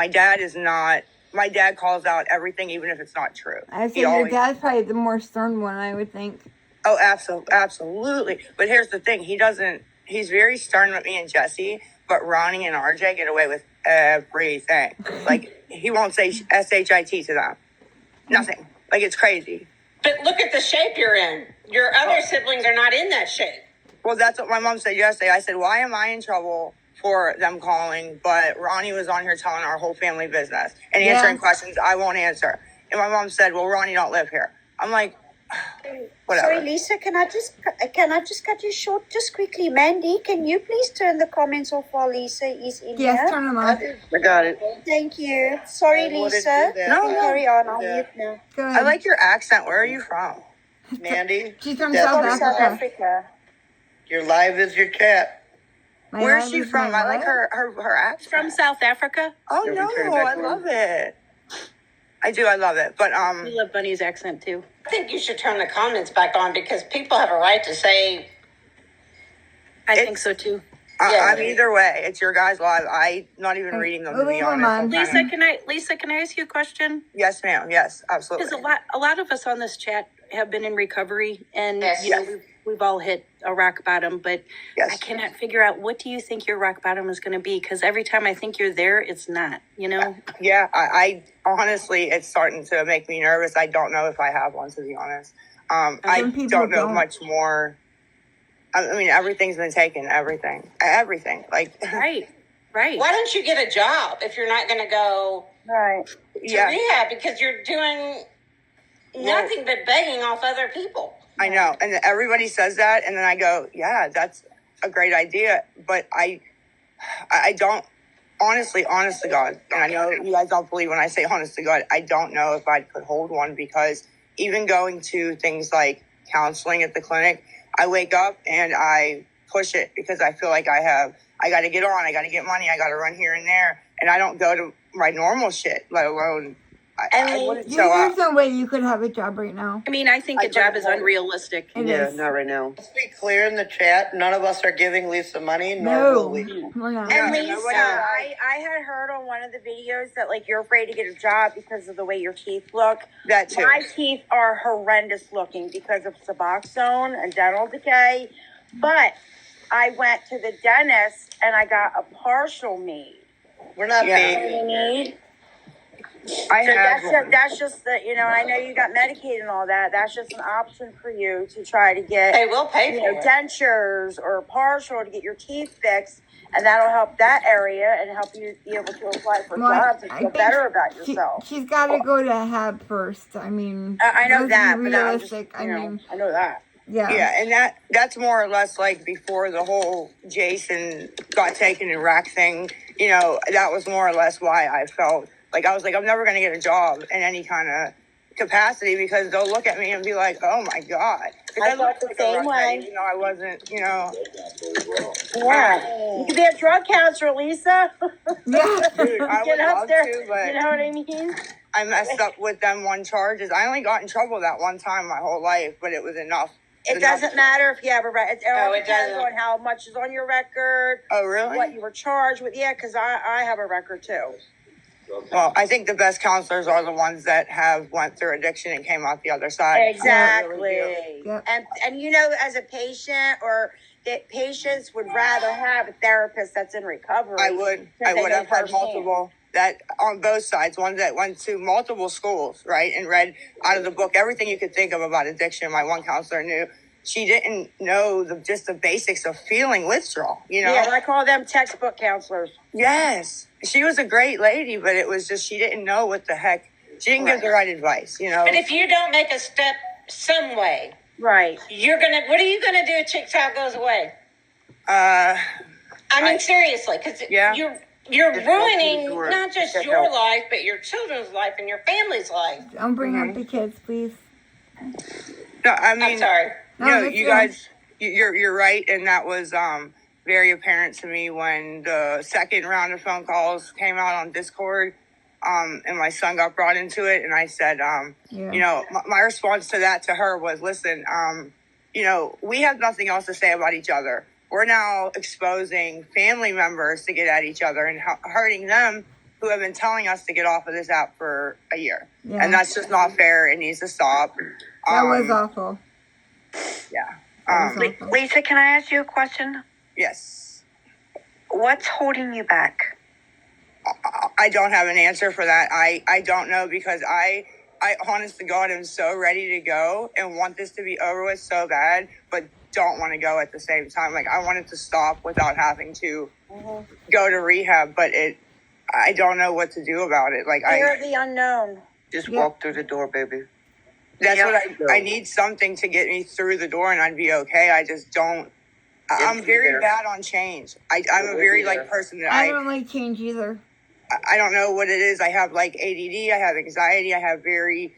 My dad is not. My dad calls out everything, even if it's not true. I say your dad's probably the more stern one, I would think. Oh, absolutely. But here's the thing: he doesn't. He's very stern with me and Jesse, but Ronnie and RJ get away with everything. Like he won't say shit to them. Nothing. Like it's crazy. But look at the shape you're in. Your other siblings are not in that shape. Well, that's what my mom said yesterday. I said, why am I in trouble for them calling? But Ronnie was on here telling our whole family business and answering questions I won't answer. And my mom said, well, Ronnie don't live here. I'm like, whatever. Sorry, Lisa, can I just cut you short just quickly? Mandy, can you please turn the comments off while Lisa is in here? Yes, turn them off. I got it. Thank you. Sorry, Lisa. No, carry on. I'll mute now. Go ahead. I like your accent. Where are you from? Mandy, She's from That's South from South Africa. Africa. your live is your chat. My Where's dad she was from? my I like what? her accent. From South Africa. Oh Yeah, we no, turn it back I on. love it. I do. I love it. But We love Bunny's accent too. I think you should turn the comments back on because people have a right to say. I think so too. Yeah. I'm either way. It's your guys' live. I'm not even reading them, to be Leave them honest. on. I'm Lisa, kinda- can I ask you a question? Yes, ma'am. Yes, Because absolutely. a lot of us on this chat have been in recovery, and Yes. you know we've all hit a rock bottom. But Yes. I cannot figure out, what do you think your rock bottom is going to be? Because every time I think you're there, it's not. You know. Yeah, I honestly, it's starting to make me nervous. I don't know if I have one, to be honest. I Some people don't know don't. much more. I mean, everything's been taken. Everything. Like, Right. Right. Why don't you get a job if you're not going to go Right. to yeah, rehab because you're doing nothing but begging off other people? I know. And everybody says that, and then I go, yeah, that's a great idea. But I don't. Honest to God, and I know you guys don't believe when I say honest to God, I don't know if I could hold one, because even going to things like counseling at the clinic, I wake up and I push it because I feel like I got to get on, I got to get money, I got to run here and there, and I don't go to my normal shit, let alone I wouldn't show There's up. no way you could have a job right now. I mean, I think I a job is don't- unrealistic. It Yeah, is. not right now. Let's be clear in the chat. None of us are giving Lisa money, nor will No, we. we're not. Yeah, And Lisa, nobody- I had heard on one of the videos that like you're afraid to get a job because of the way your teeth look. That too. My teeth are horrendous looking because of Suboxone and dental decay. But I went to the dentist and I got a partial need. We're not Yeah. being. Need. I So have one. that's just the, you know, I know you got Medicaid and all that. That's just an option for you to try to get, They will pay you for know, it. dentures or partial to get your teeth fixed. And that'll help that area and help you be able to apply for Well, jobs and I feel think better about yourself. She's got to go to HAB first. I mean, I know let's that, be but I'm just, realistic. you know, I mean, I know that. yeah. Yeah, and that's more or less like before the whole Jason got taken in Iraq thing. You know, that was more or less why I felt like I was like, I'm never going to get a job in any kind of capacity, because they'll look at me and be like, oh my God. 'Cause I I looked felt the like same a way. redhead, even though I wasn't, you know. Yeah. You could be a drug counselor, Lisa. Yeah. Dude, I Get would up love there. to, but You know what I mean? I messed up with them one charges. I only got in trouble that one time my whole life, but it was enough. It doesn't matter if you have a record. It all Oh, it depends doesn't. on how much is on your record, Oh, really? what you were charged with. Yeah, because I have a record too. Well, I think the best counselors are the ones that have went through addiction and came out the other side. I really Exactly. do. Yep. And you know, as a patient or that patients would rather have a therapist that's in recovery. I would. because they know I've had firsthand. multiple that on both sides. Ones that went to multiple schools, right, and read out of the book everything you could think of about addiction. My one counselor knew. She didn't know just the basics of feeling withdrawal. You know. Yeah, I call them textbook counselors. Yes, she was a great lady, but it was just she didn't know what the heck. She didn't give the right advice. You know. But if you don't make a step some way, Right. what are you gonna do if TikTok goes away? Uh, I mean, seriously, because Yeah. you're ruining to work. not just Get your help. life, but your children's life and your family's life. Don't bring up the kids, please. no, I mean. I'm sorry. No, No, that's you fine. guys, you're right, and that was very apparent to me when the second round of phone calls came out on Discord, and my son got brought into it, and I said, Yeah. you know, my response to that to her was, listen, you know, we have nothing else to say about each other. We're now exposing family members to get at each other and hurting them who have been telling us to get off of this app for a year. Yeah. And that's just not fair. It needs to stop. That was awful. Yeah. That was awful. Lisa, can I ask you a question? Yes. What's holding you back? I don't have an answer for that. I don't know, because I honest to God am so ready to go and want this to be over with so bad, but don't want to go at the same time. Like, I want it to stop without having to go to rehab, but I don't know what to do about it. Like, Fear of the unknown. Just Yeah. walk through the door, baby. that's Yeah. what I need, something to get me through the door and I'd be okay. I just don't. I'm It's very there. bad on change. I'm a It'll very be there. like person that I don't like change either. I don't know what it is. I have like ADD. I have anxiety. I have very